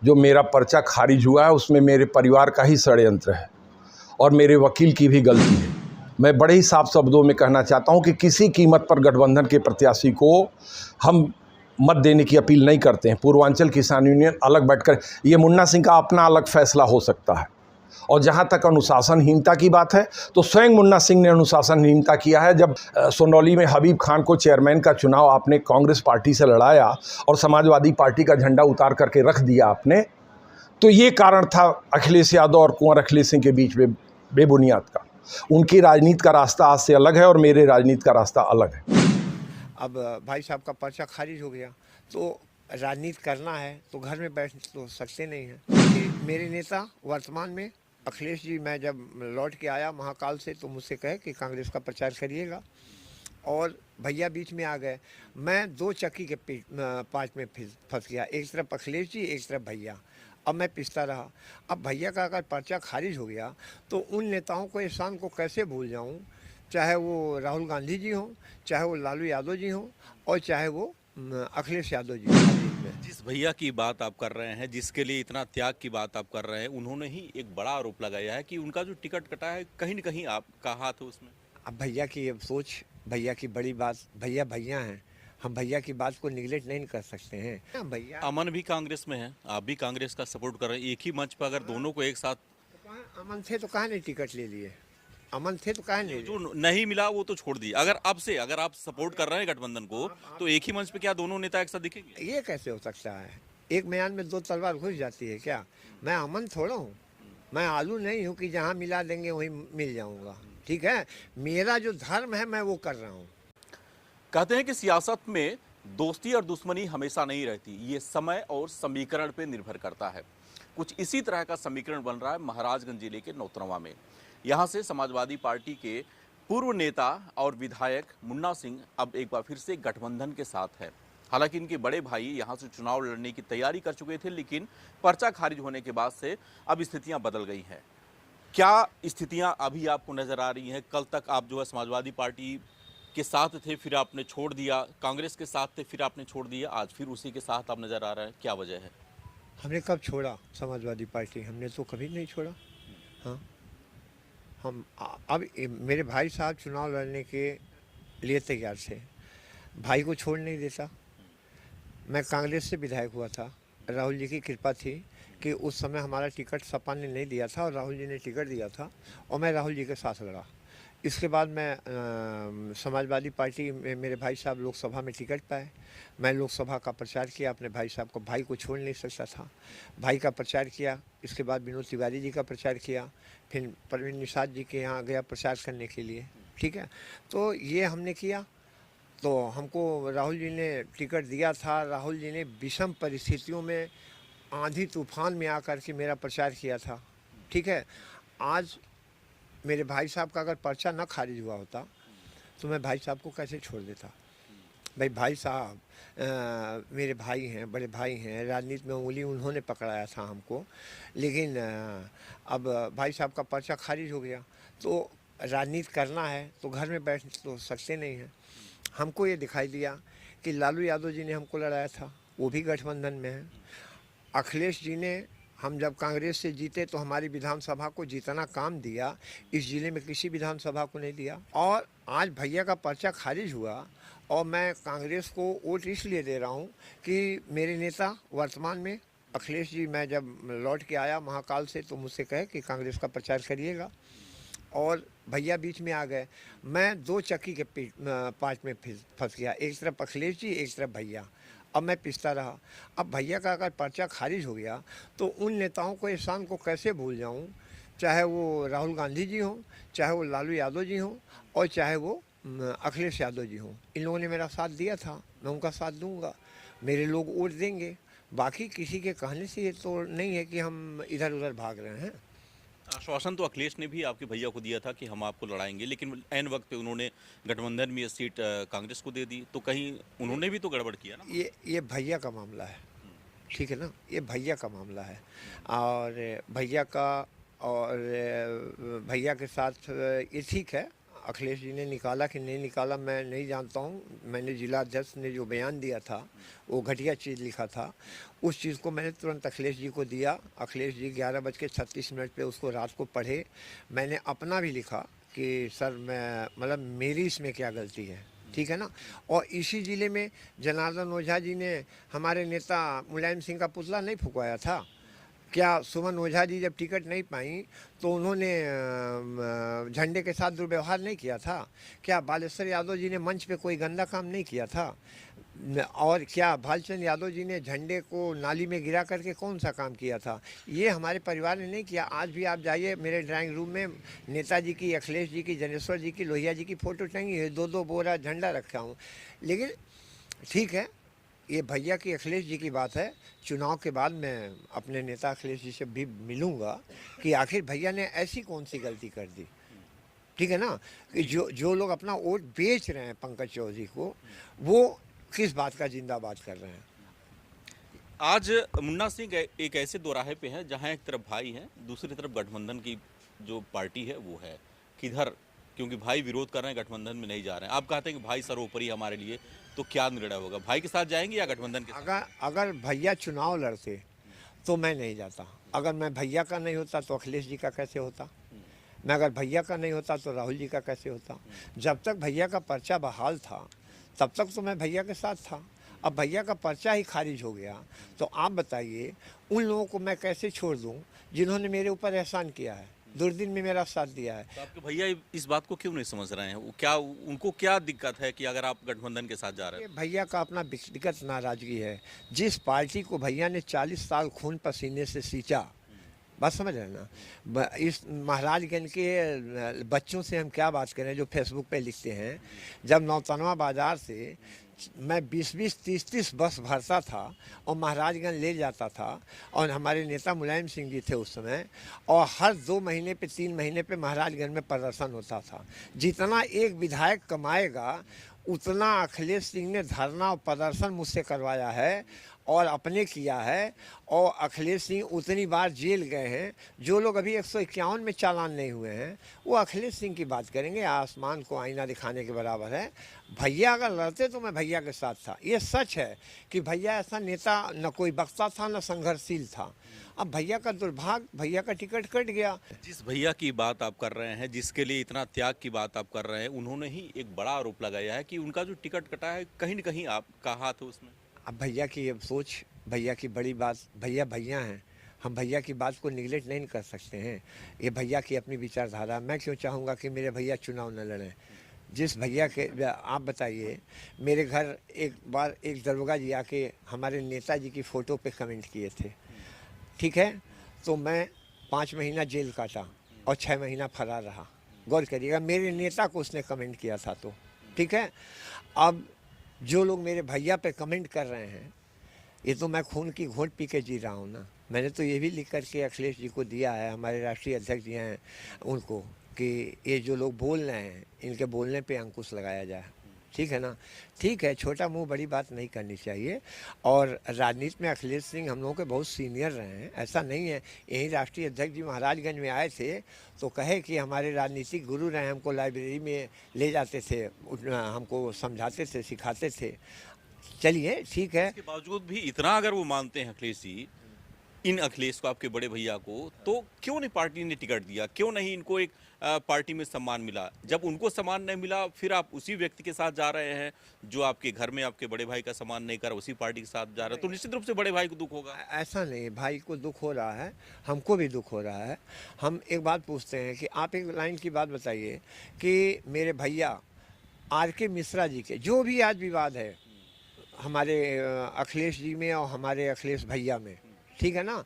जो मेरा पर्चा खारिज हुआ है उसमें मेरे परिवार का ही षड्यंत्र है और मेरे वकील की भी गलती है। मैं बड़े ही साफ शब्दों में कहना चाहता हूं कि किसी कीमत पर गठबंधन के प्रत्याशी को हम मत देने की अपील नहीं करते हैं। पूर्वांचल किसान यूनियन अलग बैठकर, ये मुन्ना सिंह का अपना अलग फैसला हो सकता है। और जहां तक अनुशासनहीनता की बात है तो स्वयं मुन्ना सिंह ने अनुशासनहीनता किया है। जब सोनौली में हबीब खान को चेयरमैन का चुनाव आपने कांग्रेस पार्टी से लड़ाया और समाजवादी पार्टी का झंडा उतार करके रख दिया आपने, तो ये कारण था अखिलेश यादव और कुंवर अखिलेश सिंह के बीच में बेबुनियाद का। उनकी राजनीति का रास्ता आज से अलग है और मेरे राजनीति का रास्ता अलग है। अब भाई साहब का पर्चा खारिज हो गया तो राजनीति करना है तो घर में बैठ तो सकते नहीं हैं। कि मेरे नेता वर्तमान में अखिलेश जी, मैं जब लौट के आया महाकाल से तो मुझसे कहे कि कांग्रेस का प्रचार करिएगा, और भैया बीच में आ गए। मैं दो चक्की के पाँच में फंस गया, एक तरफ अखिलेश जी एक तरफ भैया। अब मैं पिसता रहा। अब भैया का अगर पर्चा खारिज हो गया तो उन नेताओं को, एहसान को कैसे भूल जाऊं, चाहे वो राहुल गांधी जी हों, चाहे वो लालू यादव जी हों, और चाहे वो अखिलेश यादव जी हों। जिस भैया की बात आप कर रहे हैं, जिसके लिए इतना त्याग की बात आप कर रहे हैं, उन्होंने ही एक बड़ा आरोप लगाया है कि उनका जो टिकट कटा है कहीं न कहीं आपका हाथ है उसमें। अब भैया की ये सोच, भैया की बड़ी बात, भैया भैया हैं, हम भैया की बात को निगलेक्ट नहीं कर सकते हैं। भैया अमन भी कांग्रेस में है, आप भी कांग्रेस का सपोर्ट कर रहे हैं, एक ही मंच पर अगर दोनों को एक साथ। अमन थे तो कहाँ नहीं टिकट ले लिए, अमन थे तो कहाँ नहीं। जो नहीं मिला वो तो छोड़ दिया। अगर आप सपोर्ट कर रहे हैं गठबंधन को, तो एक ही मंच पे क्या दोनों नेता एक साथ दिखेंगे? ये कैसे हो सकता है? एक म्यान में दो तलवार घुस जाती है क्या? मैं अमन थोड़ा हूँ, मैं आलू नहीं हूँ कि जहाँ मिला देंगे वहीं मिल जाऊँगा। ठीक है, मेरा जो धर्म है मैं वो कर रहा हूँ। कहते हैं कि सियासत में दोस्ती और दुश्मनी हमेशा नहीं रहती, ये समय और समीकरण पे निर्भर करता है। कुछ इसी तरह का समीकरण बन रहा है महाराजगंज जिले के नौतनवा में। यहाँ से समाजवादी पार्टी के पूर्व नेता और विधायक मुन्ना सिंह अब एक बार फिर से गठबंधन के साथ है। हालांकि इनके बड़े भाई यहाँ से चुनाव लड़ने की तैयारी कर चुके थे, लेकिन पर्चा खारिज होने के बाद से अब स्थितियाँ बदल गई हैं। क्या स्थितियाँ अभी आपको नजर आ रही हैं? कल तक आप जो है समाजवादी पार्टी के साथ थे, फिर आपने छोड़ दिया, कांग्रेस के साथ थे, फिर आपने छोड़ दिया, आज फिर उसी के साथ आप नजर आ रहे हैं, क्या वजह है? हमने कब छोड़ा समाजवादी पार्टी? हमने तो कभी नहीं छोड़ा। हाँ, हम अब मेरे भाई साहब चुनाव लड़ने के लिए तैयार थे, भाई को छोड़ नहीं देता। मैं कांग्रेस से विधायक हुआ था, राहुल जी की कृपा थी कि उस समय हमारा टिकट सपा ने नहीं दिया था और राहुल जी ने टिकट दिया था और मैं राहुल जी के साथ लड़ा। इसके बाद मैं समाजवादी पार्टी में मेरे भाई साहब लोकसभा में टिकट पाए। मैं लोकसभा का प्रचार किया अपने भाई साहब को, भाई को छोड़ नहीं सकता था, भाई का प्रचार किया। इसके बाद विनोद तिवारी जी का प्रचार किया, फिर परवीन निषाद जी के यहाँ गया प्रचार करने के लिए। ठीक है, तो ये हमने किया। तो हमको राहुल जी ने टिकट दिया था, राहुल जी ने विषम परिस्थितियों में आंधी तूफान में आकर के मेरा प्रचार किया था। ठीक है, आज मेरे भाई साहब का अगर पर्चा ना खारिज हुआ होता तो मैं भाई साहब को कैसे छोड़ देता? भाई साहब मेरे भाई हैं, बड़े भाई हैं, राजनीति में उंगली उन्होंने पकड़ाया था हमको। लेकिन अब भाई साहब का पर्चा खारिज हो गया तो राजनीति करना है तो घर में बैठ तो सकते नहीं हैं। हमको ये दिखाई दिया कि लालू यादव जी ने हमको लड़ाया था, वो भी गठबंधन में है। अखिलेश जी ने, हम जब कांग्रेस से जीते तो हमारी विधानसभा को जितना काम दिया इस ज़िले में किसी विधानसभा को नहीं दिया। और आज भैया का पर्चा खारिज हुआ और मैं कांग्रेस को वोट इसलिए दे रहा हूँ कि मेरे नेता वर्तमान में अखिलेश जी, मैं जब लौट के आया महाकाल से तो मुझसे कहे कि कांग्रेस का प्रचार करिएगा, और भैया बीच में आ गए। मैं दो चक्की के पाँच में फंस गया, एक तरफ अखिलेश जी एक तरफ भैया। अब मैं पिसता रहा। अब भैया का अगर पर्चा खारिज हो गया तो उन नेताओं को, एहसान को कैसे भूल जाऊं, चाहे वो राहुल गांधी जी हों, चाहे वो लालू यादव जी हों, और चाहे वो अखिलेश यादव जी हों। इन लोगों ने मेरा साथ दिया था, मैं उनका साथ दूंगा, मेरे लोग वोट देंगे। बाकी किसी के कहने से ये तो नहीं है कि हम इधर उधर भाग रहे हैं। आश्वासन तो अखिलेश ने भी आपके भैया को दिया था कि हम आपको लड़ाएंगे, लेकिन ऐन वक्त पे उन्होंने गठबंधन में ये सीट कांग्रेस को दे दी, तो कहीं उन्होंने भी तो गड़बड़ किया ना? ये भैया का मामला है, ठीक है ना, ये भैया का मामला है। और भैया का, और भैया के साथ ये ठीक है, अखिलेश जी ने निकाला कि नहीं निकाला मैं नहीं जानता हूँ। मैंने जिला अध्यक्ष ने जो बयान दिया था वो घटिया चीज़ लिखा था, उस चीज़ को मैंने तुरंत अखिलेश जी को दिया। अखिलेश जी 11:36 पे उसको रात को पढ़े। मैंने अपना भी लिखा कि सर मैं मतलब मेरी इसमें क्या गलती है, ठीक है ना। और इसी ज़िले में जनार्दन ओझा जी ने हमारे नेता मुलायम सिंह का पुतला नहीं फुकवाया था क्या? सुमन ओझा जी जब टिकट नहीं पाई तो उन्होंने झंडे के साथ दुर्व्यवहार नहीं किया था क्या? बालेश्वर यादव जी ने मंच पे कोई गंदा काम नहीं किया था? और क्या भालचंद यादव जी ने झंडे को नाली में गिरा करके कौन सा काम किया था? ये हमारे परिवार ने नहीं किया। आज भी आप जाइए मेरे ड्राइंग रूम में नेताजी की, अखिलेश जी की, जनेश्वर जी की, लोहिया जी की फ़ोटो टंगी है, 2-2 बोरा झंडा रखा हूँ। लेकिन ठीक है, ये भैया की अखिलेश जी की बात है। चुनाव के बाद मैं अपने नेता अखिलेश जी से भी मिलूंगा कि आखिर भैया ने ऐसी कौन सी गलती कर दी, ठीक है ना, कि जो लोग अपना वोट बेच रहे हैं पंकज चौधरी को, वो किस बात का जिंदाबाद कर रहे हैं। आज मुन्ना सिंह एक ऐसे दोराहे पे हैं जहां एक तरफ भाई हैं, दूसरी तरफ गठबंधन की जो पार्टी है वो है। किधर, क्योंकि भाई विरोध कर रहे हैं, गठबंधन में नहीं जा रहे हैं। आप कहते हैं कि भाई सर्वोपरि हमारे लिए, तो क्या निर्णय होगा? भाई के साथ जाएंगे या गठबंधन के साथ? अगर भैया चुनाव लड़ते तो मैं नहीं जाता। अगर मैं भैया का नहीं होता तो अखिलेश जी का कैसे होता? मैं अगर भैया का नहीं होता तो राहुल जी का कैसे होता? जब तक भैया का पर्चा बहाल था तब तक तो मैं भैया के साथ था। अब भैया का पर्चा ही खारिज हो गया तो आप बताइए उन लोगों को मैं कैसे छोड़ दूं जिन्होंने मेरे ऊपर एहसान किया है, दुर्दिन में मेरा साथ दिया है। तो आपके भैया इस बात को क्यों नहीं समझ रहे हैं? वो क्या, उनको क्या दिक्कत है कि अगर आप गठबंधन के साथ जा रहे हैं? ये भैया का अपना व्यक्तिगत नाराजगी है। जिस पार्टी को भैया ने 40 साल खून पसीने से सींचा, बात समझ रहे हैं ना। इस महाराजगंज के बच्चों से हम क्या बात करें जो फेसबुक पे लिखते हैं। जब नौतनवा बाज़ार से मैं 20-20, 30-30 बस भरता था और महाराजगंज ले जाता था, और हमारे नेता मुलायम सिंह जी थे उस समय, और हर 2 महीने पे 3 महीने पे महाराजगंज में प्रदर्शन होता था। जितना एक विधायक कमाएगा उतना अखिलेश सिंह ने धरना और प्रदर्शन मुझसे करवाया है और अपने किया है, और अखिलेश सिंह उतनी बार जेल गए हैं। जो लोग अभी 151 में चालान नहीं हुए हैं वो अखिलेश सिंह की बात करेंगे। आसमान को आईना दिखाने के बराबर है। भैया अगर लड़ते तो मैं भैया के साथ था। ये सच है कि भैया ऐसा नेता न कोई बख्ता था न संघर्षशील था। अब भैया का दुर्भाग्य, भैया का टिकट कट गया। जिस भैया की बात आप कर रहे हैं, जिसके लिए इतना त्याग की बात आप कर रहे हैं, उन्होंने ही एक बड़ा आरोप लगाया है कि उनका जो टिकट कटा है कहीं न कहीं आपका हाथ है उसमें। अब भैया की ये सोच, भैया की बड़ी बात, भैया भैया हैं, हम भैया की बात को निगलेक्ट नहीं कर सकते हैं। ये भैया की अपनी विचारधारा। मैं क्यों चाहूँगा कि मेरे भैया चुनाव न लड़ें? जिस भैया के, आप बताइए, मेरे घर एक बार एक दरोगा जी आके हमारे नेताजी की फ़ोटो पे कमेंट किए थे, ठीक है, तो मैं 5 महीना जेल काटा और 6 महीना फरार रहा। गौर करिएगा, मेरे नेता को उसने कमेंट किया था तो, ठीक है। अब जो लोग मेरे भैया पे कमेंट कर रहे हैं, ये तो मैं खून की घोंट पी के जी रहा हूँ ना। मैंने तो ये भी लिख करके अखिलेश जी को दिया है, हमारे राष्ट्रीय अध्यक्ष जी हैं उनको, कि ये जो लोग बोल रहे हैं इनके बोलने पे अंकुश लगाया जाए, ठीक है ना। ठीक है, छोटा मुंह बड़ी बात नहीं करनी चाहिए। और राजनीति में अखिलेश सिंह हम लोगों के बहुत सीनियर रहे हैं, ऐसा नहीं है। यही राष्ट्रीय अध्यक्ष जी महाराजगंज में आए थे तो कहे कि हमारे राजनीतिक गुरु रहे, हमको लाइब्रेरी में ले जाते थे, हमको समझाते थे, सिखाते थे। चलिए ठीक है। इसके बावजूद भी इतना अगर वो मानते हैं अखिलेश जी, इन अखिलेश को, आपके बड़े भैया को, तो क्यों नहीं पार्टी ने टिकट दिया? क्यों नहीं इनको एक पार्टी में सम्मान मिला? जब उनको सम्मान नहीं मिला फिर आप उसी व्यक्ति के साथ जा रहे हैं जो आपके घर में आपके बड़े भाई का सम्मान नहीं कर, उसी पार्टी के साथ जा रहे हैं, तो निश्चित रूप से बड़े भाई को दुख होगा। ऐसा नहीं, भाई को दुख हो रहा है, हमको भी दुख हो रहा है। हम एक बात पूछते हैं कि आप एक लाइन की बात बताइए कि मेरे भैया RK मिश्रा जी के जो भी आज विवाद है हमारे अखिलेश जी में और हमारे अखिलेश भैया में, ठीक है ना,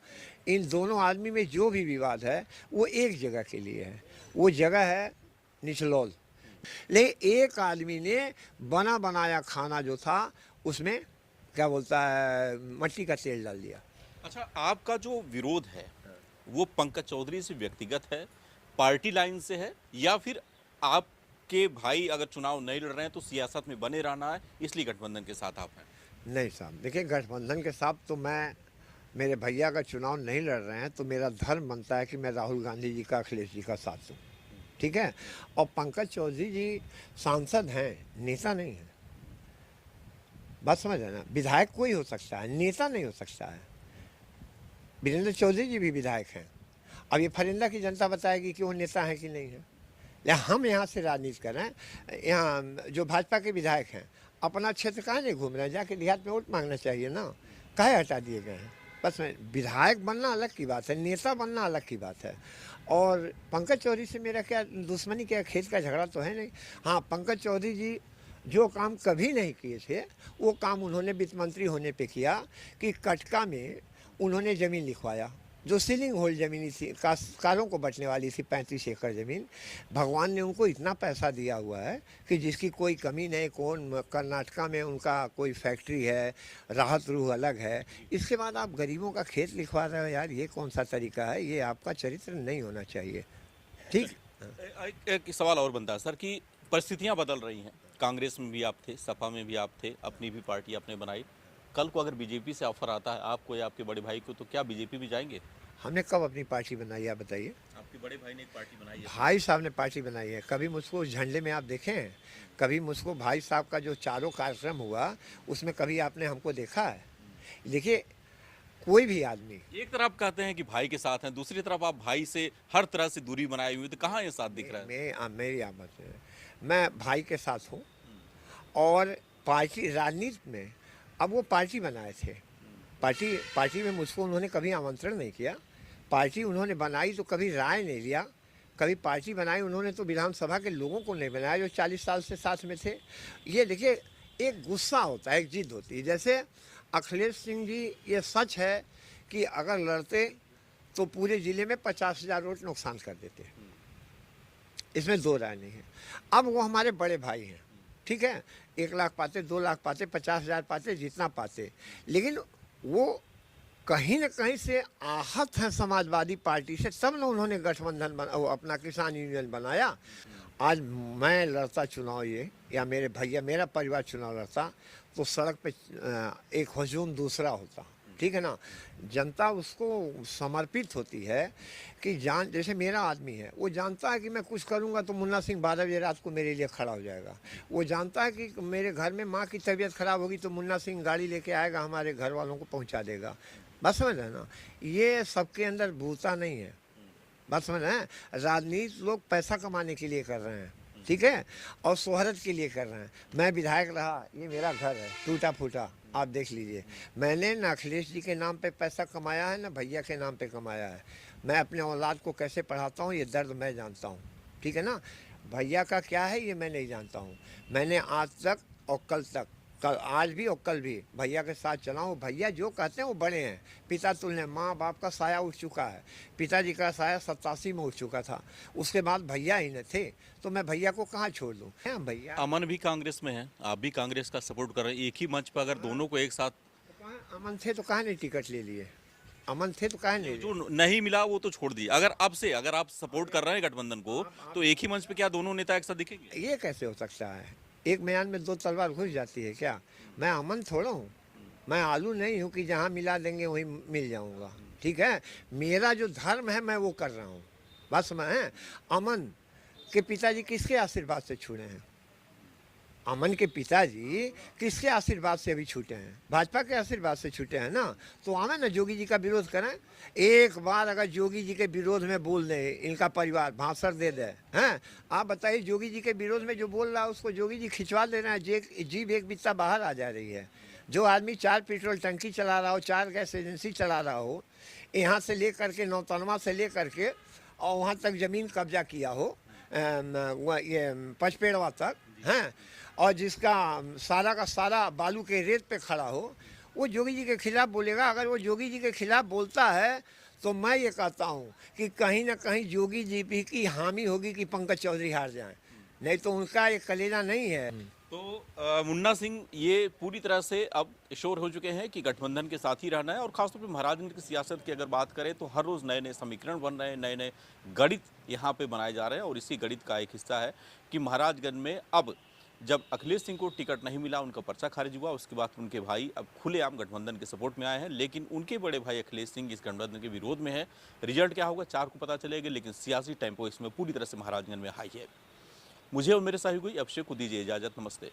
इन दोनों आदमी में जो भी विवाद है वो एक जगह के लिए है, वो जगह है निचलौल। लेकिन एक आदमी ने बना बनाया खाना जो था उसमें क्या बोलता है, मट्टी का तेल डाल दिया। अच्छा, आपका जो विरोध है वो पंकज चौधरी से व्यक्तिगत है, पार्टी लाइन से है, या फिर आपके भाई अगर चुनाव नहीं लड़ रहे हैं तो सियासत में बने रहना है इसलिए गठबंधन के साथ आप हैं? नहीं साहब, देखिए, गठबंधन के साथ तो मैं, मेरे भैया का चुनाव नहीं लड़ रहे हैं तो मेरा धर्म बनता है कि मैं राहुल गांधी जी का, अखिलेश जी का साथ दूँ, ठीक है। और पंकज चौधरी जी सांसद हैं, नेता नहीं है। बात समझ रहे ना, विधायक कोई हो सकता है, नेता नहीं हो सकता है। वीरेंद्र चौधरी जी भी विधायक हैं। अब ये फरिंदा की जनता बताएगी कि वो नेता है कि नहीं है। या हम यहाँ से राजनीति कर रहे हैं, यहाँ जो भाजपा के विधायक हैं अपना क्षेत्र काहे नहीं घूम रहे हैं, जाके देहात में वोट मांगना चाहिए ना, काहे हटा दिए गए हैं। बस विधायक बनना अलग की बात है, नेता बनना अलग की बात है। और पंकज चौधरी से मेरा क्या दुश्मनी, क्या खेत का झगड़ा तो है नहीं। हाँ, पंकज चौधरी जी जो काम कभी नहीं किए थे वो काम उन्होंने वित्त मंत्री होने पे किया कि कटका में उन्होंने ज़मीन लिखवाया, जो सीलिंग होल ज़मीन थी, काश्तकारों को बचने वाली थी 35 एकड़ ज़मीन। भगवान ने उनको इतना पैसा दिया हुआ है कि जिसकी कोई कमी नहीं। कौन कर्नाटका में उनका कोई फैक्ट्री है, राहत रूह अलग है। इसके बाद आप गरीबों का खेत लिखवा रहे हो यार, ये कौन सा तरीका है? ये आपका चरित्र नहीं होना चाहिए। ठीक। एक सवाल और बनता है सर कि परिस्थितियां बदल रही हैं। कांग्रेस में भी आप थे, सपा में भी आप थे, अपनी भी पार्टी आपने बनाई। कल को अगर बीजेपी से ऑफर आता है आपको या आपके बड़े भाई को, तो क्या बीजेपी भी जाएंगे? हमने कब अपनी पार्टी बनाई है बताइए? आपके बड़े भाई ने एक पार्टी बनाई है। भाई साहब ने पार्टी बनाई है। कभी मुझको उस झंडे में आप देखे हैं? कभी मुझको भाई साहब का जो चारों कार्यक्रम हुआ उसमें कभी आपने हमको देखा है? देखिए, कोई भी आदमी, एक तरफ कहते हैं कि भाई के साथ हैं, दूसरी तरफ आप भाई से हर तरह से दूरी बनाई हुई, तो कहाँ ये साथ दिख रहा है? मेरी आमद है, मैं भाई के साथ हूँ। और पार्टी राजनीति में अब वो पार्टी बनाए थे, पार्टी में मुझको उन्होंने कभी आमंत्रण नहीं किया। पार्टी उन्होंने बनाई तो कभी राय नहीं लिया। कभी पार्टी बनाई उन्होंने तो विधानसभा के लोगों को नहीं बनाया जो 40 साल से साथ में थे। ये देखिए, एक गुस्सा होता है, एक जिद होती है। जैसे अखिलेश सिंह जी, ये सच है कि अगर लड़ते तो पूरे ज़िले में 50,000 वोट नुकसान कर देते, इसमें दो राय नहीं है। अब वो हमारे बड़े भाई हैं, ठीक है, 1 लाख पाते, 2 लाख पाते, 50,000 पाते, जितना पाते, लेकिन वो कहीं न कहीं से आहत हैं समाजवादी पार्टी से, तब न उन्होंने गठबंधन अपना किसान यूनियन बनाया। आज मैं लड़ता चुनाव ये, या मेरे भैया, मेरा परिवार चुनाव लड़ता, तो सड़क पे एक हजूम दूसरा होता, ठीक है ना। जनता उसको समर्पित होती है कि जान, जैसे मेरा आदमी है, वो जानता है कि मैं कुछ करूंगा तो मुन्ना सिंह 12 बजे रात को मेरे लिए खड़ा हो जाएगा। वो जानता है कि मेरे घर में माँ की तबीयत खराब होगी तो मुन्ना सिंह गाड़ी लेके आएगा, हमारे घर वालों को पहुंचा देगा। बस समझ रहे हैं ना, ये सबके अंदर भूता नहीं है। बात समझ रहे हैं? राजनीति लोग पैसा कमाने के लिए कर रहे हैं, ठीक है, और शोहरत के लिए कर रहे हैं। मैं विधायक रहा, ये मेरा घर है टूटा फूटा, आप देख लीजिए। मैंने न अखिलेश जी के नाम पे पैसा कमाया है, न भैया के नाम पे कमाया है। मैं अपने औलाद को कैसे पढ़ाता हूँ ये दर्द मैं जानता हूँ, ठीक है ना। भैया का क्या है ये मैं नहीं जानता हूँ। मैंने आज तक और कल आज भी और कल भी भैया के साथ चला हूँ। भैया जो कहते हैं वो बड़े हैं, पिता तुल्य, माँ बाप का साया उठ चुका है। पिताजी का साया 87 में उठ चुका था, उसके बाद भैया ही न थे, तो मैं भैया को कहाँ छोड़ दूँ? भैया अमन भी कांग्रेस में है, आप भी कांग्रेस का सपोर्ट कर रहे हैं, एक ही मंच पर अगर दोनों को एक साथ, तो अमन थे तो कहाँ नहीं टिकट ले लिए? अमन थे तो कहाँ नहीं? जो नहीं मिला वो तो छोड़ दिया। अगर आप सपोर्ट कर रहे हैं गठबंधन को, तो एक ही मंच पे क्या दोनों नेता एक साथ दिखेंगे? ये कैसे हो सकता है? एक म्यान में 2 तलवार घुस जाती है क्या? मैं अमन थोड़ा हूँ, मैं आलू नहीं हूँ कि जहाँ मिला देंगे वहीं मिल जाऊँगा, ठीक है। मेरा जो धर्म है मैं वो कर रहा हूँ, बस मैं। अमन के पिताजी किसके आशीर्वाद से छूटे हैं? अमन के पिताजी किसके आशीर्वाद से अभी छूटे हैं? भाजपा के आशीर्वाद से छूटे हैं ना। तो आवे ना जोगी जी का विरोध करें। एक बार अगर जोगी जी के विरोध में बोल दे, इनका परिवार भाषण दे दे, हैं, आप बताइए, जोगी जी के विरोध में जो बोल रहा है उसको जोगी जी खिंचवा दे रहे हैं, जीभ एक बित्ता बाहर आ जा रही है। जो आदमी 4 पेट्रोल टंकी चला रहा हो, 4 गैस एजेंसी चला रहा हो, यहाँ से ले करके नौतनवा से ले करके और वहाँ तक ज़मीन कब्जा किया हो, ये पचपेड़वा तक, हैं, और जिसका सारा का सारा बालू के रेत पे खड़ा हो, वो जोगी जी के खिलाफ बोलेगा। अगर वो जोगी जी के खिलाफ बोलता है तो मैं ये कहता हूँ कि कहीं ना कहीं जोगी जी भी की हामी होगी कि पंकज चौधरी हार जाएं, नहीं तो उनका ये कलेजा नहीं है। तो मुन्ना सिंह ये पूरी तरह से अब श्योर हो चुके हैं कि गठबंधन के साथ ही रहना है। और खासतौर पर महाराजगंज की सियासत की अगर बात करें तो हर रोज़ नए नए समीकरण बन रहे हैं, नए नए गणित यहाँ पे बनाए जा रहे हैं। और इसी गणित का एक हिस्सा है कि महाराजगंज में अब जब अखिलेश सिंह को टिकट नहीं मिला, उनका पर्चा खारिज हुआ, उसके बाद उनके भाई अब खुलेआम गठबंधन के सपोर्ट में आए हैं। लेकिन उनके बड़े भाई अखिलेश सिंह इस गठबंधन के विरोध में है। रिजल्ट क्या होगा 4 को पता चलेगा, लेकिन सियासी टेम्पो इसमें पूरी तरह से महाराजगंज में हाई है। मुझे और मेरे सहयोगी अभिषेक को दीजिए इजाजत। नमस्ते।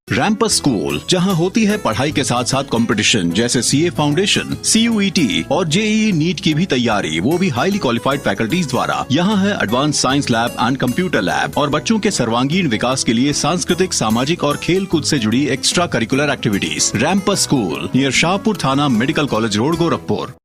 रैम्पस स्कूल, जहां होती है पढ़ाई के साथ साथ कंपटीशन जैसे सीए फाउंडेशन, CUET और JEE नीट की भी तैयारी, वो भी हाईली क्वालिफाइड फैकल्टीज द्वारा। यहाँ है advance science lab and computer lab और बच्चों के सर्वांगीण विकास के लिए सांस्कृतिक, सामाजिक और खेल कूद से जुड़ी एक्स्ट्रा करिकुलर एक्टिविटीज। रैम्पस स्कूल नियर शाहपुर थाना, मेडिकल कॉलेज रोड, गोरखपुर।